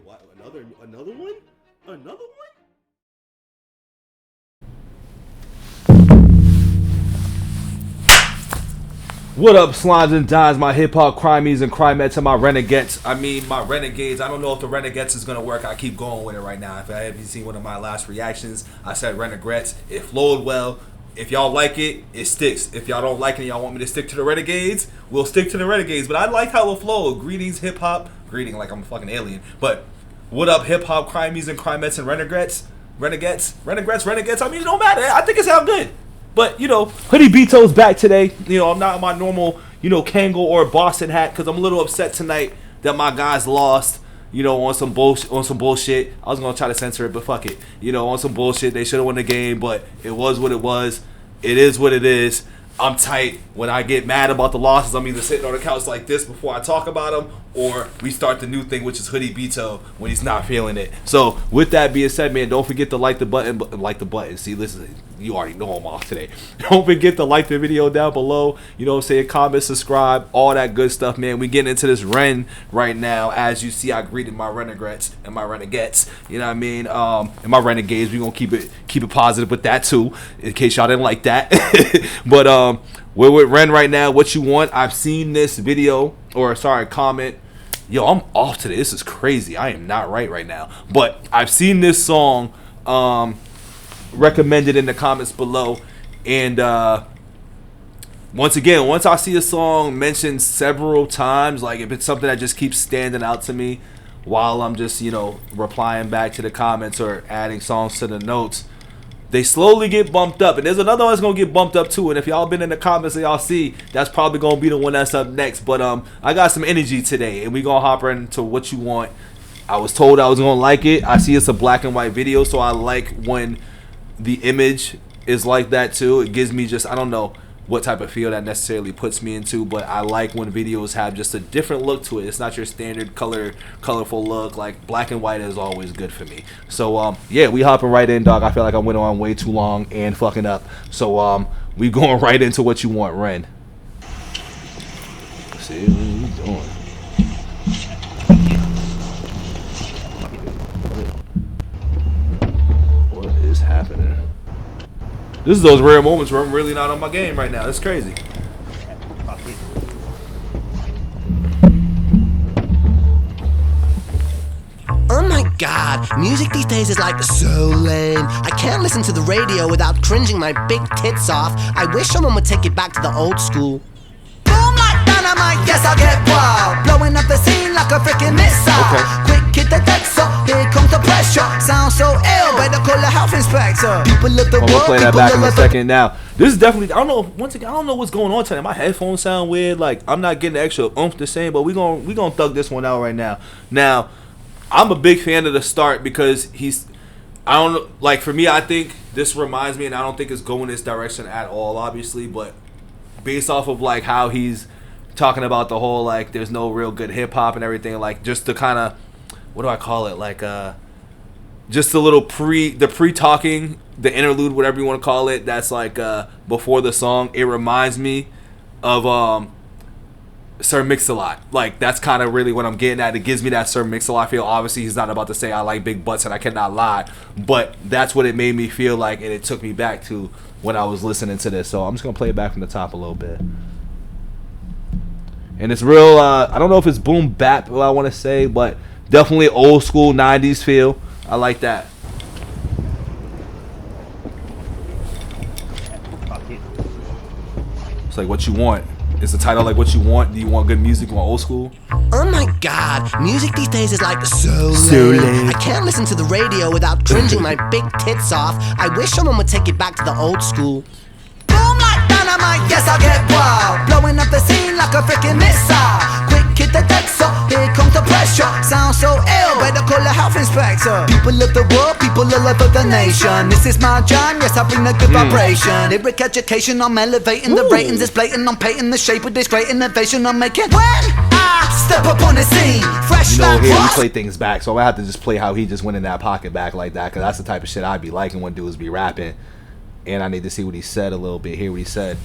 What? Another one? Another one? What up, slimes and dimes, my hip-hop crimies and crimettes and my renegades. I mean, my renegades. I don't know if the renegades is going to work. I keep going with it right now. If I haven't seen one of my last reactions, I said renegades. It flowed well. If y'all like it, it sticks. If y'all don't like it and y'all want me to stick to the renegades, we'll stick to the renegades. But I like how it flowed. Greetings, hip-hop. Greeting like I'm a fucking alien. But what up, hip-hop crimies and crimettes and renegades? Renegades. I mean, it don't matter. I think it sounds good. But, you know, Hoodie BITO'S back today. You know, I'm not in my normal, you know, Kangol or Boston hat because I'm a little upset tonight that my guys lost, you know, on some bullshit. I was going to try to censor it, but fuck it. You know, on some bullshit. They should have won the game, but it was what it was. It is what it is. I'm tight. When I get mad about the losses, I'm either sitting on the couch like this before I talk about them, or we start the new thing, which is Hoodie BITO when he's not feeling it. So with that being said, man, don't forget to like the button. See, listen, you already know I'm off today. Don't forget to like the video down below. You know what I'm saying? Comment, subscribe, all that good stuff, man. We getting into this Ren right now. As you see, I greeted my renegades and my renegades. You know what I mean? And my renegades. We gonna keep it positive with that too, in case y'all didn't like that. But we're with Ren right now. What you want? I've seen this video, or sorry, comment. Yo, I'm off today. This is crazy. I am not right now. But I've seen this song recommended in the comments below. And once again, once I see a song mentioned several times, like if it's something that just keeps standing out to me while I'm just, you know, replying back to the comments or adding songs to the notes, they slowly get bumped up. And there's another one that's going to get bumped up too. And if y'all been in the comments and y'all see, that's probably going to be the one that's up next. But I got some energy today, and we going to hop right into what you want. I was told I was going to like it. I see it's a black and white video, so I like when the image is like that too. It gives me just, I don't know what type of feel that necessarily puts me into, but I like when videos have just a different look to it. It's not your standard colorful look. Like black and white is always good for me. So yeah, we hopping right in, dog. I feel like I went on way too long and fucking up. So we going right into what you want, Ren. Let's see what you doing. What is happening? This is those rare moments where I'm really not on my game right now. It's crazy. Oh my god, music these days is like so lame. I can't listen to the radio without cringing my big tits off. I wish someone would take it back to the old school. Boom like dynamite, yes I'll get wild. Blowing up the scene like a freaking missile. Okay. Quick hit the texture, here comes the pressure. Sounds so ill, better call the health inspector. People of the world, we'll play that back in a second. Now, this is definitely, I don't know, once again, I don't know what's going on today. My headphones sound weird. Like, I'm not getting the extra oomph the same, but we gonna thug this one out right now. Now, I'm a big fan of the start because I don't know, like for me, I think this reminds me, and I don't think it's going this direction at all, obviously, but based off of like how he's talking about the whole, like, there's no real good hip hop and everything, like just to kind of, what do I call it? Like, just a little pre-talking, the interlude, whatever you want to call it, that's like before the song. It reminds me of Sir Mix-a-Lot. Like, that's kind of really what I'm getting at. It gives me that Sir Mix-a-Lot feel. Obviously, he's not about to say I like big butts and I cannot lie, but that's what it made me feel like, and it took me back to when I was listening to this. So I'm just gonna play it back from the top a little bit. And it's real, I don't know if it's boom bap, what I want to say, but definitely old school 90s feel. I like that. It's like what you want. Is the title like what you want? Do you want good music? You want old school? Oh my god, music these days is like so lame. I can't listen to the radio without cringing my big tits off. I wish someone would take it back to the old school. Boom like dynamite, yes I'll get wild. Blowing up the scene like a freaking missile. Quick hit the texture, here comes the pressure. Sounds so ill, better call the health inspector. People of the world, people all over the nation. This is my jam, yes I bring the good vibration. Lyric education, I'm elevating the ratings. It's blatant, I'm painting the shape with this great innovation. I'm making when I step up on the scene. Fresh, you know, here we play things back, so I have to just play how he just went in that pocket back like that, because that's the type of shit I'd be liking when dudes be rapping. And I need to see what he said a little bit. Hear what he said.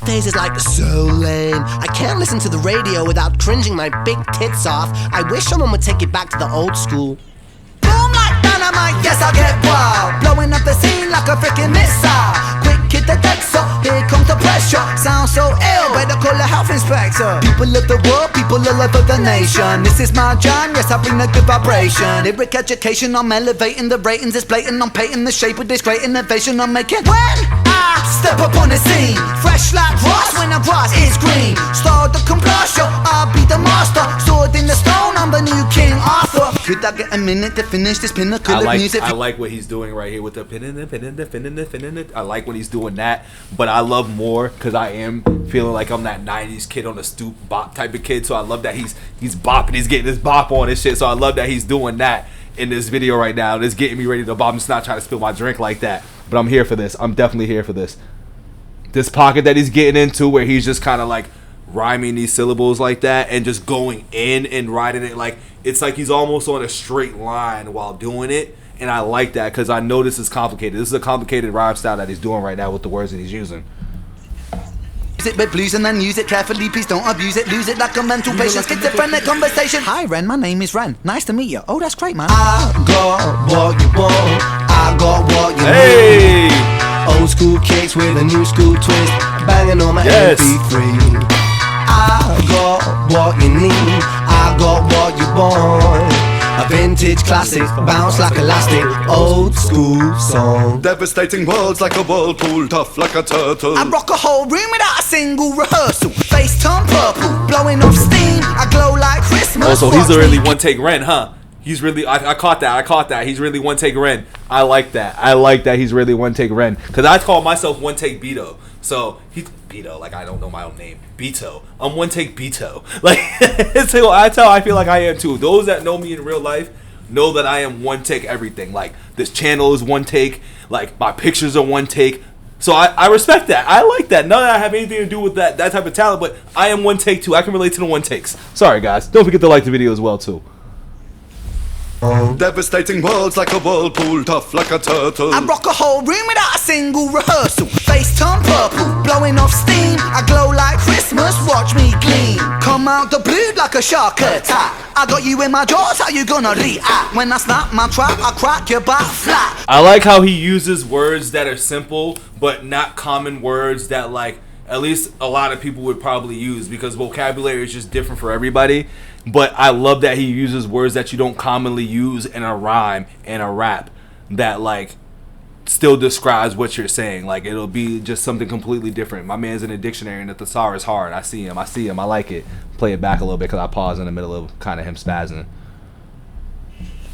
Days is like so lame. I can't listen to the radio without cringing my big tits off. I wish someone would take it back to the old school. Boom like dynamite, yes I get wild. Blowing up the scene like a freaking missile. Quick hit the Dexter, here comes the pressure. Sounds so ill, better call a health inspector. People of the world, people all over the nation. This is my jam, yes I bring a good vibration. Lyric education, I'm elevating the ratings. It's blatant, I'm painting the shape with this great innovation I'm making. When I step up on the scene, fresh like grass when the grass is green. Start the combustion, I'll be the master. Sword in the stone, I'm the new King Arthur. Could I get a minute to finish this pinnacle of music? I like what he's doing right here with the pin in the. I like when he's doing that, but I love more because I am feeling like I'm that 90s kid on the stoop bop type of kid. So I love that he's bopping, he's getting this bop on and shit. So I love that he's doing that in this video right now. It's getting me ready to bop. I'm just not trying to spill my drink like that, but I'm here for this. I'm definitely here for this. This pocket that he's getting into where he's just kind of like rhyming these syllables like that and just going in and riding it like it's like he's almost on a straight line while doing it. And I like that because I know this is complicated. This is a complicated rhyme style that he's doing right now with the words that he's using. It with blues and then use it carefully, please don't abuse it. Lose it like a mental patient, schizophrenic conversation. Hi Ren, my name is Ren, nice to meet you. Oh that's great man. I got what you want, I got what you need. Old school kicks with a new school twist, banging on my MP3. I got what you need, I got what you want. A vintage classic, bounce like elastic, old school song. Devastating words like a whirlpool, tough like a turtle. I rock a whole room without a single rehearsal. Face turn purple, blowing off steam. I glow like Christmas. Oh, so he's really one take Ren, huh? He's really, I caught that. He's really one take Ren. I like that. He's really one take Ren. Because I call myself one take Bito. So he's Bito, like I don't know my own name. Bito. I'm one take Bito. Like so I feel like I am too. Those that know me in real life know that I am one take everything. Like this channel is one take. Like my pictures are one take. So I respect that. I like that. None of that have anything to do with that type of talent, but I am one take too. I can relate to the one takes. Sorry guys. Don't forget to like the video as well too. Devastating words like a whirlpool, tough like a turtle. I rock a whole room without a single rehearsal. Face turn purple, blowing off steam. I glow like Christmas, watch me gleam. Come out the blue like a shark attack. I got you in my jaws, how you gonna react? When I snap my trap, I crack your back flat. I like how he uses words that are simple, but not common words that like at least a lot of people would probably use because vocabulary is just different for everybody. But I love that he uses words that you don't commonly use in a rhyme and a rap that like still describes what you're saying. Like it'll be just something completely different. My man's in a dictionary and the thesaurus hard. I see him. I like it. Play it back a little bit because I pause in the middle of kind of him spazzing.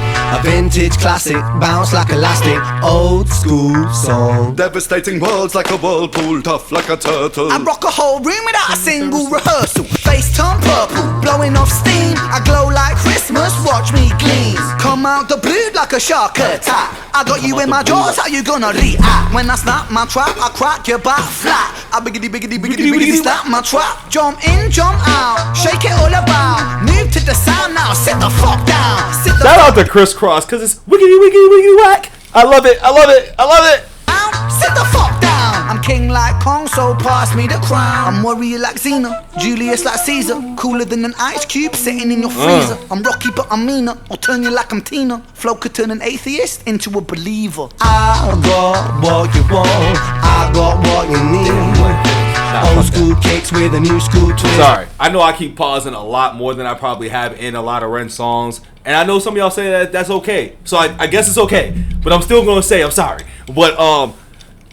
A vintage classic, bounce like elastic, old school song. Devastating words like a whirlpool, tough like a turtle. I rock a whole room without a single rehearsal. Face turn purple, blowing off steam. I glow like Christmas, watch me gleam. Come out the blue like a shark attack. I got you in my jaws, how you gonna react? When I snap my trap, I crack your back flat. I biggity snap my trap. Jump in, jump out, shake it all about. Move to the sound now, sit the fuck down. Shout out to Crisscross because it's wiggity wiggity wiggy whack. I love it. Sit the fuck down. I'm king like Kong, so pass me the crown. I'm warrior like Xena, Julius like Caesar. Cooler than an ice cube sitting in your freezer. I'm rocky but I'm meaner, I'll turn you like I'm Tina. Flow could turn an atheist into a believer. I got what you want, I got what you need. Old school kicks with a new school twist. Sorry, I know I keep pausing a lot more than I probably have in a lot of Ren songs, and I know some of y'all say that that's okay. So I guess it's okay, but I'm still gonna say I'm sorry. But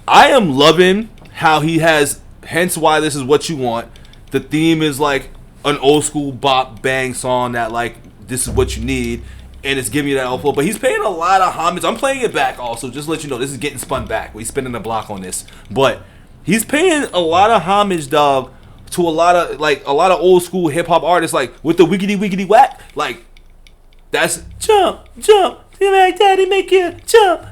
I am loving how he has. Hence why this is what you want. The theme is like an old school bop bang song that like this is what you need, and it's giving you that outflow. But he's paying a lot of homage. I'm playing it back also, just to let you know this is getting spun back. We're spinning the block on this, but. He's paying a lot of homage, dog, to a lot of old school hip hop artists, like with the wiggity wiggity whack. Like that's jump, like daddy make you jump,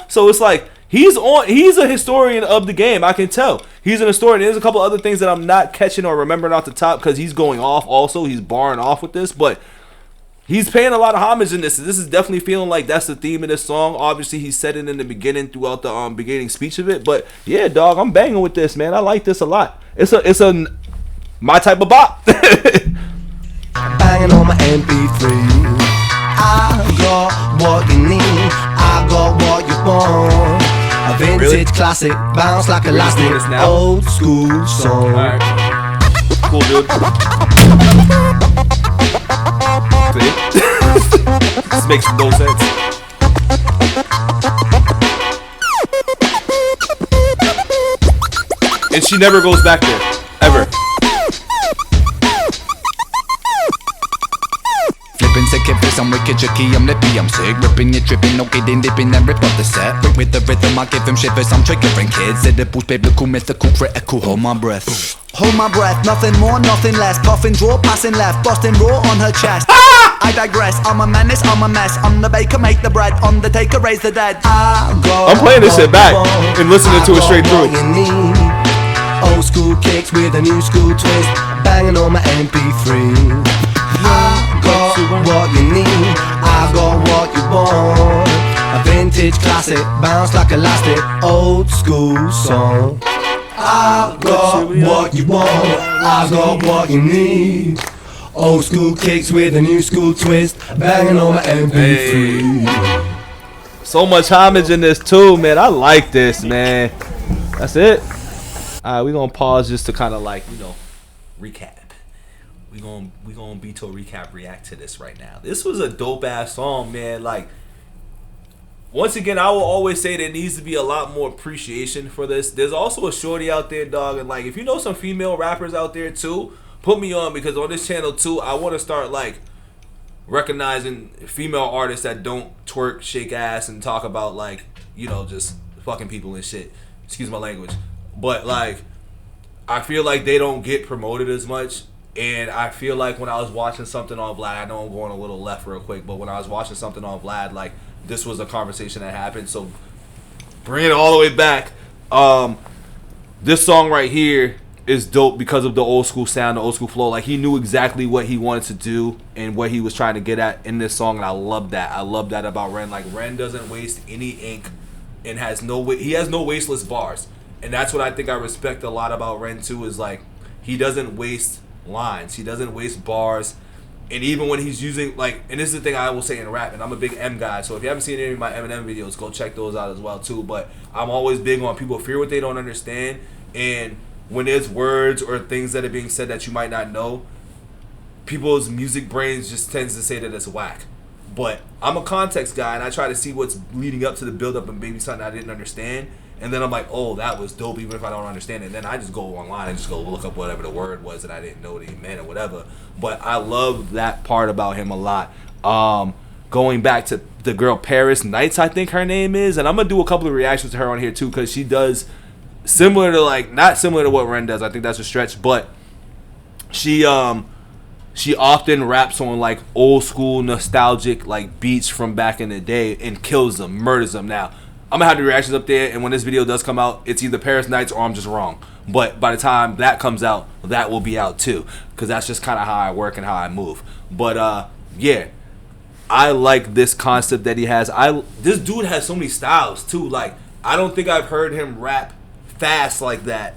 So it's like he's a historian of the game. I can tell he's an historian. There's a couple other things that I'm not catching or remembering off the top because he's going off. Also, he's barring off with this, but he's paying a lot of homage in this. This is definitely feeling like that's the theme of this song. Obviously, he said it in the beginning throughout the beginning speech of it. But yeah, dog, I'm banging with this, man. I like this a lot. It's a my type of bop. Banging on my MP3. I got what you need. I got what you want. A vintage Really? classic, bounce like elastic. doing this now? Old school song. Alright. Cool, dude. See? This makes no sense. And she never goes back there. Ever. Flipping sick, if I'm wicked, tricky, I'm lippy, I'm sick. Ripping it, tripping, no kidding, dipping, and rip off the set. With the rhythm, I give them shivers, I'm triggering kids. Edibles, biblical, mythical, critical, hold my breath. Hold my breath, nothing more, nothing less. Puffing, draw, passing left, busting raw on her chest. I digress, I'm a menace, I'm a mess. I'm the baker, make the bread, Undertaker, raise the dead. I'm playing this shit back and listening to it straight through. Old school kicks with a new school twist, banging on my MP3. I got what you need, I got what you want. A vintage classic, bounce like elastic, old school song. I got what you want, I got what you need. Old school kicks with a new school twist, banging on my MP3. So much homage in this too, man. I like this, man. That's it. Alright, we're gonna pause just to kind of like, recap. We gonna Beto recap react to this right now. This was a dope ass song, man. Like, once again, I will always say there needs to be a lot more appreciation for this. There's also a shorty out there, dog, and like if you know some female rappers out there too, put me on, because on this channel too, I want to start like recognizing female artists that don't twerk, shake ass, and talk about like, just fucking people and shit. Excuse my language. But like, I feel like they don't get promoted as much. And I feel like when I was watching something on Vlad, I know I'm going a little left real quick, but when I was watching something on Vlad, like, this was a conversation that happened. So bring it all the way back. This song right here is dope because of the old school sound, the old school flow. Like, he knew exactly what he wanted to do and what he was trying to get at in this song, and I love that. I love that about Ren. Like, Ren doesn't waste any ink and he has no wasteless bars. And that's what I think I respect a lot about Ren too, is like, he doesn't waste lines, he doesn't waste bars. And even when he's using, like, and this is the thing I will say in rap, and I'm a big M guy, so if you haven't seen any of my Eminem videos, go check those out as well too. But I'm always big on people fear what they don't understand, and when there's words or things that are being said that you might not know, people's music brains just tends to say that it's whack. But I'm a context guy, and I try to see what's leading up to the build up and maybe something I didn't understand. And then I'm like, oh, that was dope, even if I don't understand it. And then I just go online and just go look up whatever the word was that I didn't know what it meant or whatever. But I love that part about him a lot. Going back to the girl Paris Knights, I think her name is. And I'm going to do a couple of reactions to her on here too, because she does similar to, like, not similar to what Ren does. I think that's a stretch. But she often raps on, like, old school nostalgic, like, beats from back in the day and kills them, murders them. Now, I'm gonna have the reactions up there, and when this video does come out, it's either Paris Knights or I'm just wrong. But by the time that comes out, that will be out too, because that's just kind of how I work and how I move. But yeah, I like this concept that he has. This dude has so many styles too. Like, I don't think I've heard him rap fast like that,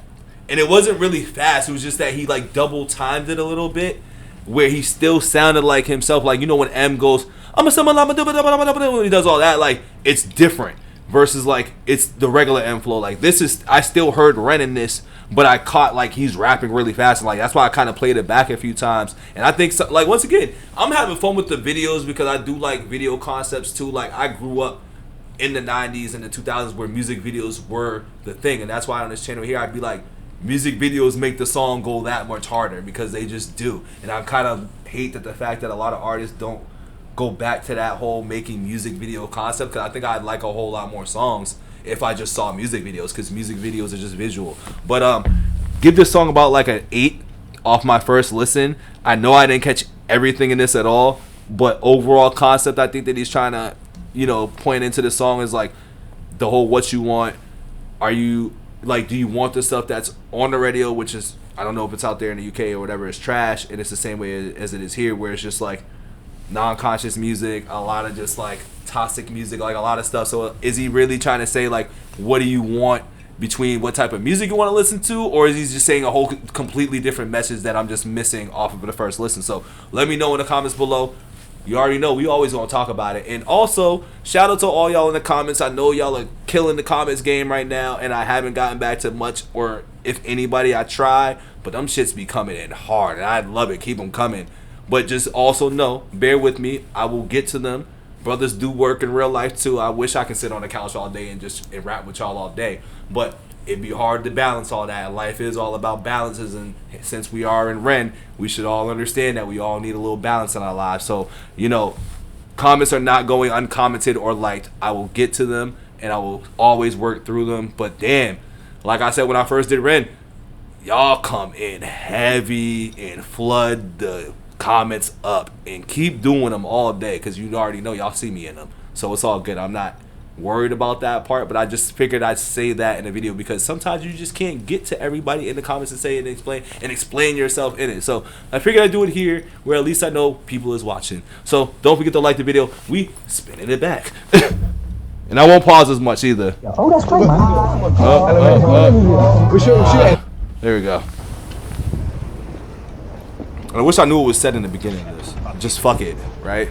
and it wasn't really fast. It was just that he like double timed it a little bit, where he still sounded like himself. Like, when M goes, I'm a someone, when he does all that, like, it's different. Versus, like, it's the regular M flow. Like, this is, I still heard Ren in this, but I caught, like, he's rapping really fast. And, like, that's why I kind of played it back a few times. And I think, like, once again, I'm having fun with the videos because I do like video concepts, too. Like, I grew up in the 90s and the 2000s where music videos were the thing. And that's why on this channel here, I'd be like, music videos make the song go that much harder because they just do. And I kind of hate that the fact that a lot of artists don't go back to that whole making music video concept, because I think I'd like a whole lot more songs if I just saw music videos, because music videos are just visual. But give this song about like an 8 off my first listen. I know I didn't catch everything in this at all, but overall concept I think that he's trying to point into the song is like the whole what you want. Are you like, do you want the stuff that's on the radio, which is, I don't know if it's out there in the UK or whatever, is trash, and it's the same way as it is here, where it's just like, non-conscious music, a lot of just like toxic music, like a lot of stuff. So is he really trying to say like, what do you want between what type of music you want to listen to, or is he just saying a whole completely different message that I'm just missing off of the first listen? So let me know in the comments below. You already know we always gonna talk about it. And also shout out to all y'all in the comments. I know y'all are killing the comments game right now, and I haven't gotten back to much, or if anybody I try, but them shits be coming in hard and I love it. Keep them coming, but just also know, bear with me, I will get to them. Brothers do work in real life too. I wish I could sit on the couch all day and just rap with y'all all day, but it'd be hard to balance all that. Life is all about balances, and since we are in Ren, we should all understand that we all need a little balance in our lives. So, you know, comments are not going uncommented or liked. I will get to them, and I will always work through them. But damn, like I said when I first did Ren, y'all come in heavy and flood the comments up, and keep doing them all day, because you already know y'all see me in them. So it's all good. I'm not worried about that part, but I just figured I'd say that in a video, because sometimes you just can't get to everybody in the comments and say it and explain yourself in it. So I figured I'd do it here, where at least I know people is watching. So don't forget to like the video. We spinning it back. And I won't pause as much either. Oh, that's great, man. There we go. I wish I knew what was said in the beginning of this. Just fuck it, right?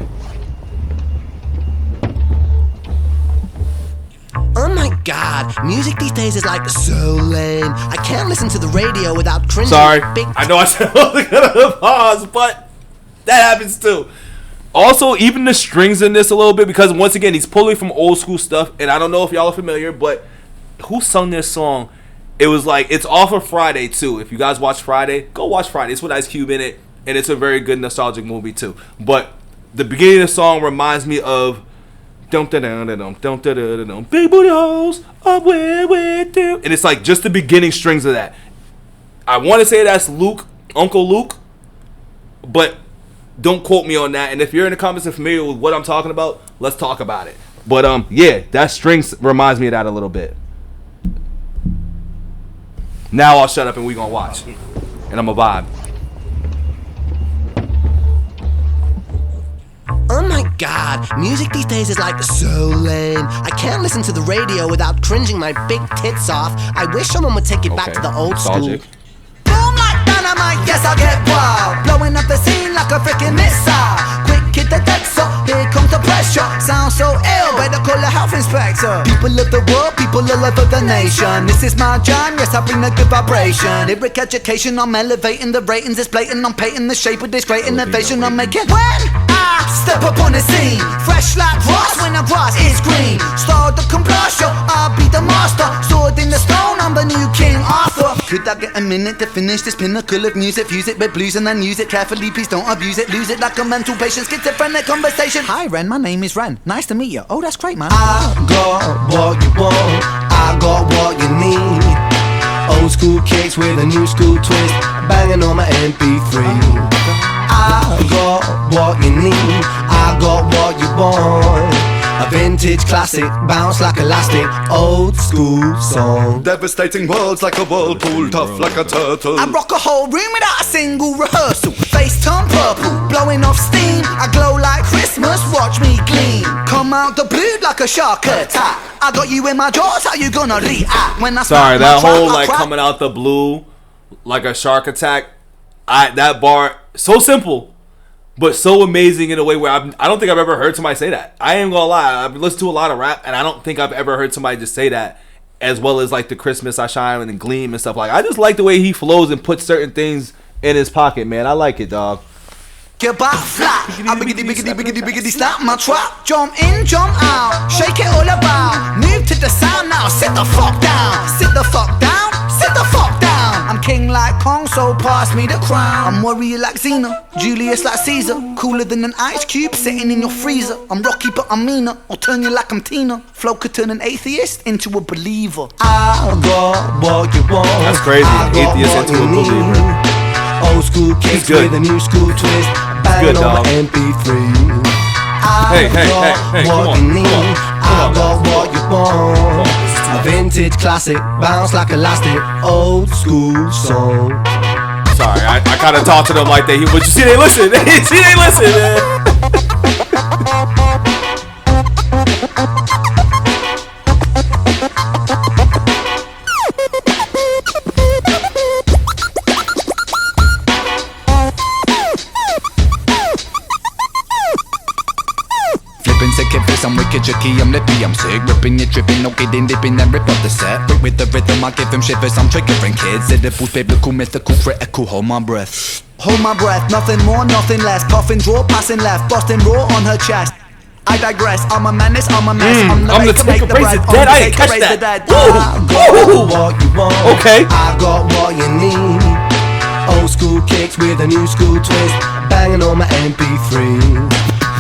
Oh my god, music these days is like so lame. I can't listen to the radio without cringing. Sorry, I know I said I wasn't gonna pause, but that happens too. Also, even the strings in this a little bit, because once again, he's pulling from old school stuff, and I don't know if y'all are familiar, but who sung this song? It was like, it's off of Friday too. If you guys watch Friday, go watch Friday. It's with Ice Cube in it, and it's a very good nostalgic movie too. But the beginning of the song reminds me of big booty hoes up with them, and it's like just the beginning strings of that. I want to say that's Luke, Uncle Luke, but don't quote me on that. And if you're in the comments and familiar with what I'm talking about, let's talk about it. But yeah, that strings reminds me of that a little bit. Now I'll shut up and we gonna watch, and I'm a vibe. Oh my god, music these days is like so lame. I can't listen to the radio without cringing my big tits off. I wish someone would take it back to the old nostalgic school. Boom like dynamite, yes I get wild. Blowing up the scene like a freaking missile. Quick hit the deck, so here comes the pressure. Sounds so ill, better call a health inspector. People of the world, people all over the nation. This is my jam, yes I bring a good vibration. Lyric education, I'm elevating the ratings. It's blatant, I'm painting the shape with this great innovation. I'm making when I step up on the scene, fresh like grass when the grass is green. Start the combustion, I'll be the master. Sword in the stone, I'm the new King Arthur. Could I get a minute to finish this pinnacle of music? Fuse it with blues and then use it carefully. Please don't abuse it, lose it like a mental patient. Schizophrenic conversation. Hi Ren, my name is Ren. Nice to meet you. Oh, that's great, man. I got what you want, I got what you need. Old school kicks with a new school twist, banging on my MP3. I got what you need, I got what you want. A vintage classic, bounce like elastic, old school song. Devastating words like a whirlpool, tough like a turtle. I rock a whole room without a single rehearsal. Face turn purple, blowing off steam. I glow like Christmas, watch me gleam. Come out the blue like a shark attack. I got you in my jaws, how you gonna react when I sorry, that whole like coming out the blue like a shark attack, that bar, so simple but so amazing in a way where I don't think I've ever heard somebody say that. I ain't gonna lie, I've listened to a lot of rap and I don't think I've ever heard somebody just say that, as well as like the Christmas I shine and the gleam and stuff. Like, I just like the way he flows and puts certain things in his pocket, man. I like it, dog. Get back flat, I biggity snap my trap. Jump in, jump out, shake it all about. Move to the sound now, sit the fuck down. Sit the fuck down, sit the fuck down. I'm king like Kong, so pass me the crown. I'm warrior like Xena, Julius like Caesar. Cooler than an ice cube sitting in your freezer. I'm Rocky but I'm meaner, I'll turn you like I'm Tina. Flow could turn an atheist into a believer. I got what you want. That's crazy, atheist into a believer. Old school kicks with a new school twist. Good, dog. MP3. Hey, come on. I got what you want. A vintage classic, bounce like elastic, old school song. Sorry, I kind of talked to them like that. But you see, they listen. See, they listen, man. Flipping second face, I'm wicked tricky, I'm lippy, I'm sick. Ripping it, tripping, okay, then dipping and rip up the set. With the rhythm, I give them shivers, I'm triggering kids. C'est the boost, biblical, mythical, critical, hold my breath. Hold my breath, nothing more, nothing less. Puffing, draw, passing left, busting raw on her chest. I digress, I'm a menace, I'm a mess. I'm the take a raise the dead. I didn't catch that. I got what you want. Okay. I got what you need. Old school kicks with a new school twist, banging on my MP3.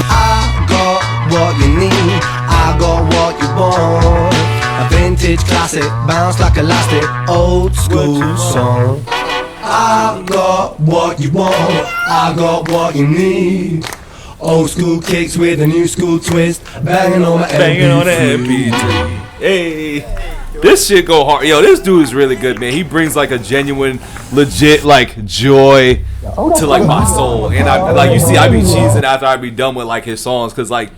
I got what you need. I got what you want. A vintage classic, bounce like elastic, old school song. I got what you want. I got what you need. Old school kicks with a new school twist, banging on my MP3. Hey, this shit go hard. Yo, this dude is really good, man. He brings like a genuine, legit like joy to like my soul. And I like you see, I be cheesing after I be done with like his songs, cause like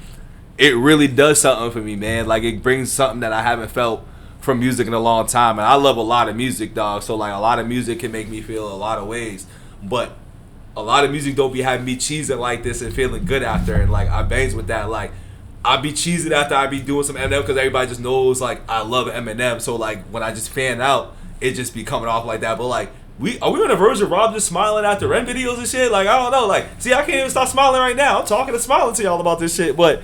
it really does something for me, man. Like it brings something that I haven't felt from music in a long time. And I love a lot of music, dog. So like a lot of music can make me feel a lot of ways, but a lot of music don't be having me cheesing like this and feeling good after. And like I bangs with that. Like I be cheesing after I be doing some Eminem, because everybody just knows like I love Eminem. So like when I just fan out, it just be coming off like that. But like are we on the verge of Rob just smiling after Ren videos and shit? Like I don't know. Like see, I can't even stop smiling right now. I'm talking and smiling to y'all about this shit. But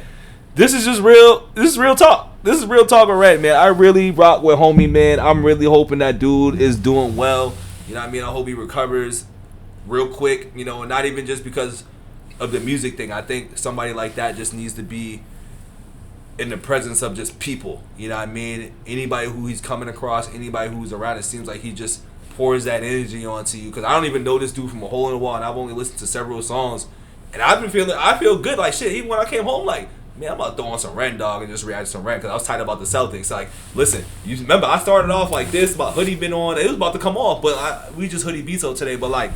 this is just real. This is real talk. This is real talk with Ren, man. I really rock with homie, man. I'm really hoping that dude is doing well. You know what I mean? I hope he recovers real quick, you know, and not even just because of the music thing. I think somebody like that just needs to be in the presence of just people, you know what I mean? Anybody who he's coming across, anybody who's around, it seems like he just pours that energy onto you. Because I don't even know this dude from a hole in the wall, and I've only listened to several songs, and I feel good, like shit. Even when I came home, like, man, I'm about to throw on some Ren, dog, and just react to some Ren, because I was tight about the Celtics. Like, listen, you remember I started off like this, my hoodie been on, it was about to come off, but we just hoodie Bito today, but like,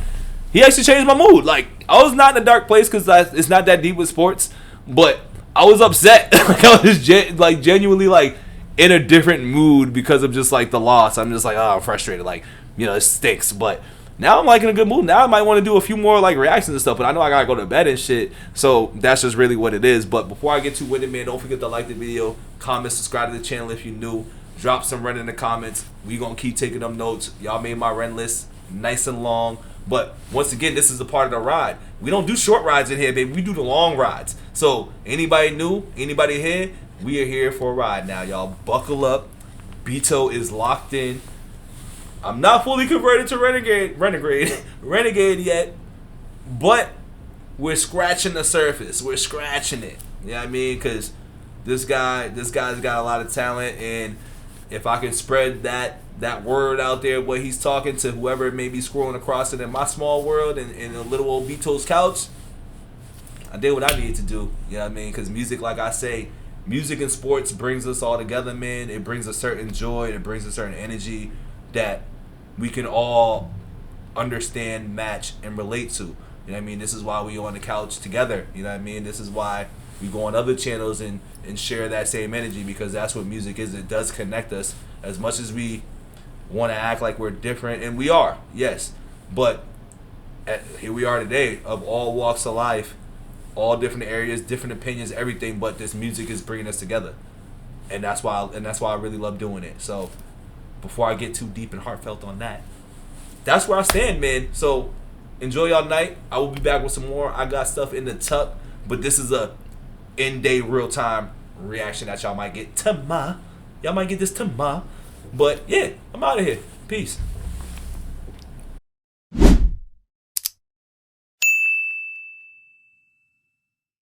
he actually changed my mood. Like, I was not in a dark place because it's not that deep with sports, but I was upset. Like, I was genuinely like in a different mood because of just like the loss. I'm just like, oh, I'm frustrated. Like, you know, it stinks. But now I'm like in a good mood. Now I might want to do a few more like reactions and stuff, but I know I gotta go to bed and shit. So that's just really what it is. But before I get too with it, man, don't forget to like the video, comment, subscribe to the channel if you're new. Drop some Ren in the comments. We gonna keep taking them notes. Y'all made my Ren list nice and long. But once again, this is a part of the ride. We don't do short rides in here, baby. We do the long rides. So anybody new, anybody here, we are here for a ride now, y'all. Buckle up. Bito is locked in. I'm not fully converted to renegade yet, but we're scratching the surface. We're scratching it. You know what I mean? Because this guy's got a lot of talent, and if I can spread that word out there, what he's talking to whoever may be scrolling across it in my small world and in a little old BITO'S couch, I did what I needed to do. You know what I mean? Because music, like I say, music and sports brings us all together, man. It brings a certain joy. It brings a certain energy that we can all understand, match, and relate to. You know what I mean? This is why we on the couch together. You know what I mean? This is why we go on other channels and share that same energy, because that's what music is. It does connect us. As much as we want to act like we're different, and we are, yes, but here we are today, of all walks of life, all different areas, different opinions, everything, but this music is bringing us together, and that's why I really love doing it. So before I get too deep and heartfelt on that, that's where I stand, man. So enjoy y'all night. I will be back with some more. I got stuff in the tuck, but this is a in-day real-time reaction that y'all might get tomorrow. Y'all might get this tomorrow. But yeah, I'm out of here. Peace.